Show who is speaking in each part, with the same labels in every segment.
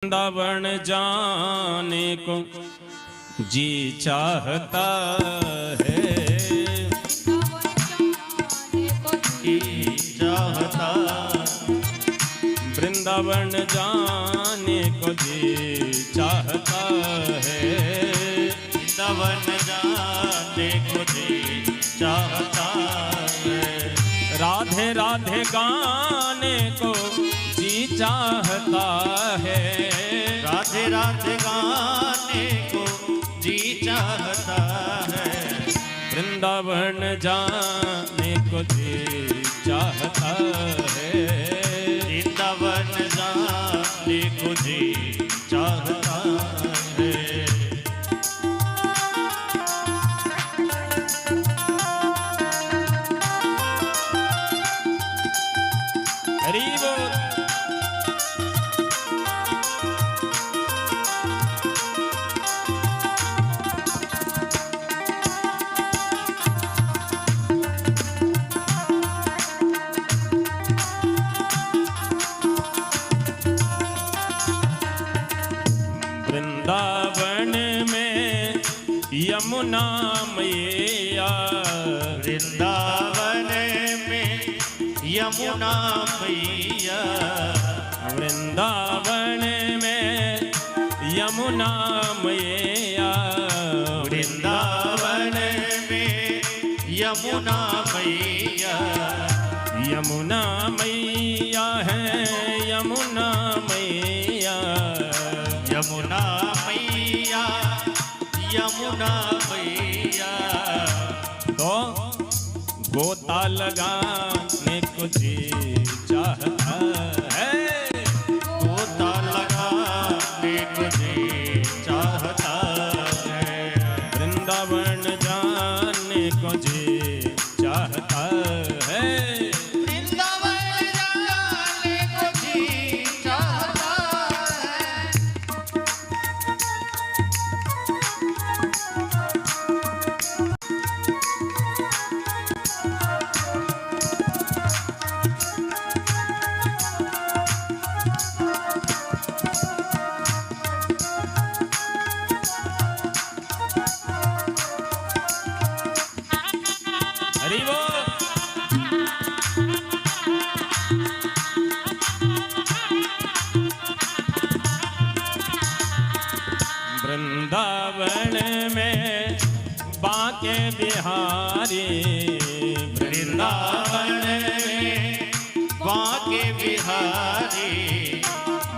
Speaker 1: वृंदावन जाने को जी चाहता है, वृंदावन जाने को जी चाहता है,
Speaker 2: वृंदावन जाने को जी चाहता है,
Speaker 1: राधे राधे गाने को जी चाहता है,
Speaker 2: राधे राधे गाने को जी चाहता है,
Speaker 1: वृंदावन जाने को जी चाहता है,
Speaker 2: वृंदावन जाने को जी चाहता है।
Speaker 1: हरि बोल। वृंदावन में यमुना मैया,
Speaker 2: वृंदावन में यमुना मैया,
Speaker 1: वृंदावन में यमुना मैया,
Speaker 2: वृंदावन में यमुना मैया,
Speaker 1: यमुना मैया है यमुना मैया,
Speaker 2: यमुना मैया, यमुना मैया,
Speaker 1: तो गोता लगाने को जी चाहता है,
Speaker 2: गोता लगाने को जी चाहता है,
Speaker 1: वृंदावन जाने को जी चाहता है,
Speaker 2: वृंदावन जाने को जी चाहता है।
Speaker 1: हरि बोल। वृंदावन में बाके बिहारी,
Speaker 2: वृंदावन में बाके बिहारी,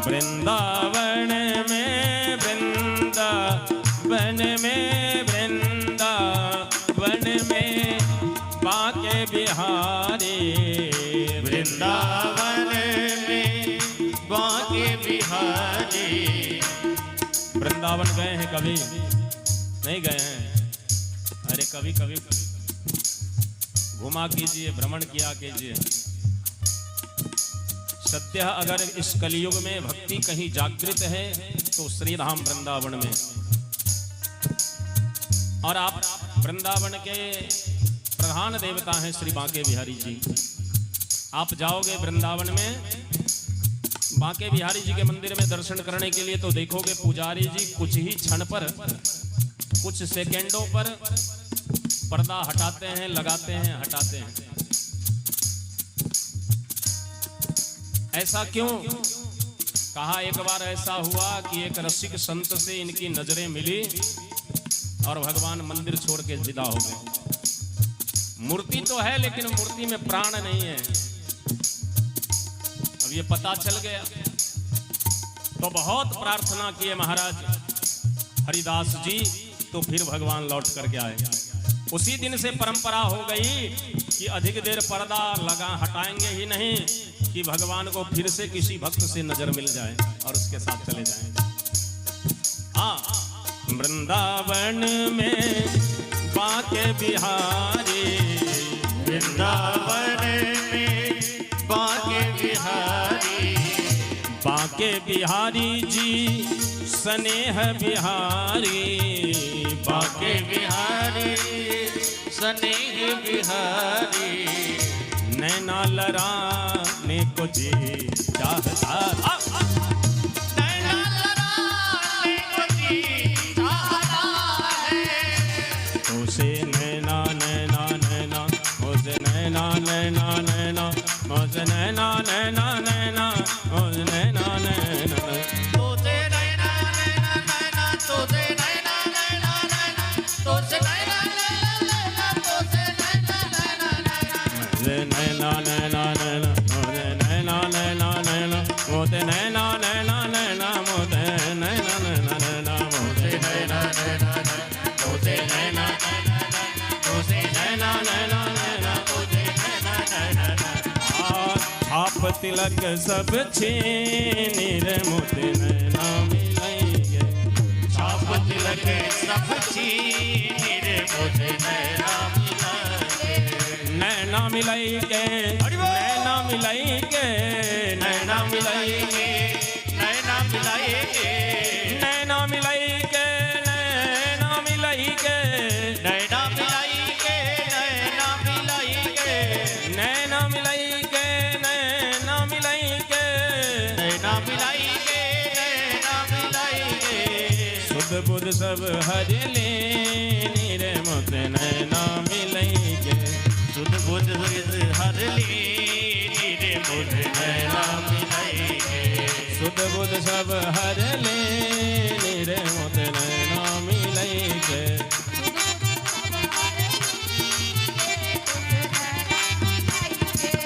Speaker 1: वृंदावन में वृंदावन में वृंदावन में बाके बिहारी,
Speaker 2: वृंदावन में बाके बिहारी।
Speaker 1: वृंदावन गए हैं कभी? नहीं गए हैं? अरे कभी कभी घुमा कीजिए, भ्रमण किया कीजिए। सत्य अगर इस कलयुग में भक्ति कहीं जागृत है तो श्री धाम वृंदावन में। और आप वृंदावन के प्रधान देवता हैं श्री बांके बिहारी जी। आप जाओगे वृंदावन में बांके बिहारी जी के मंदिर में दर्शन करने के लिए तो देखोगे पुजारी जी कुछ ही क्षण पर, कुछ सेकंडों पर पर्दा हटाते हैं, लगाते हैं, हटाते हैं। ऐसा क्यों? कहा एक बार ऐसा हुआ कि एक रसिक संत से इनकी नजरें मिली और भगवान मंदिर छोड़ के विदा हो गए। मूर्ति तो है लेकिन मूर्ति में प्राण नहीं है। अब ये पता चल गया तो बहुत प्रार्थना किए महाराज हरिदास जी, तो फिर भगवान लौट करके आए। उसी दिन से परंपरा हो गई कि अधिक देर पर्दा लगा हटाएंगे ही नहीं कि भगवान को फिर से किसी भक्त से नजर मिल जाए और उसके साथ चले जाएं। हाँ, वृंदावन में बांके बिहारी,
Speaker 2: वृंदावन में बाके बिहारी,
Speaker 1: बांके बिहारी जी स्नेह बिहारी,
Speaker 2: बाके बिहारी स्नेह बिहारी,
Speaker 1: नैना लड़ाने को जी चाहता।
Speaker 2: नैना
Speaker 1: नैना नैना मोते नैना नैना नैना मोते नैना नैना नैना मोते नैना नैना नैना मोते नैना नैना मोते नैना मोते नैना नैना नैना मोते नैना नैना छाप तिलक सब छीनी रे मोते नैना मिलाएंगे
Speaker 2: छाप तिलक सब छीनी रे मोते नैना
Speaker 1: नैना मिलाएंगे नैना मिलाएंगे नैना मिलाएंगे
Speaker 2: नैना मिलाएंगे
Speaker 1: नैना मिलाएंगे नैना मिलाएंगे
Speaker 2: नैना मिलाएंगे नैना मिलाएंगे
Speaker 1: नैना मिलाएंगे नैना मिलाएंगे
Speaker 2: नैना मिलाएंगे नैना मिलाएंगे
Speaker 1: सुध बुध सब हर लेनी रे मोते नैना मिलाएंगे
Speaker 2: सुध बुध हर लीनी रे मोते नैना मिलाएंगे
Speaker 1: सुध बुध सब हर लेनी रे मोते नैना मिलाएंगे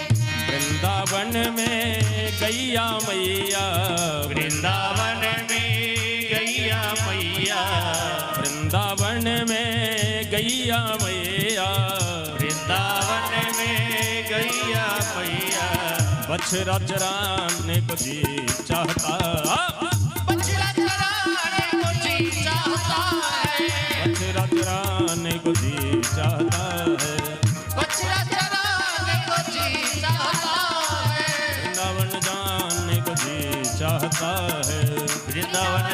Speaker 1: वृंदावन में गैया मैया
Speaker 2: वृंदावन में गैया मैया
Speaker 1: वृंदावन में गैया मैया
Speaker 2: वृंदावन में गैया मैया
Speaker 1: बछड़ा चराने को जी चाहता
Speaker 2: बछड़ा चराने को जी चाहता है
Speaker 1: बछड़ा चराने को जी चाहता है
Speaker 2: बछड़ा चराने को जी चाहता है
Speaker 1: वृंदावन जाने को जी चाहता है
Speaker 2: वृंदावन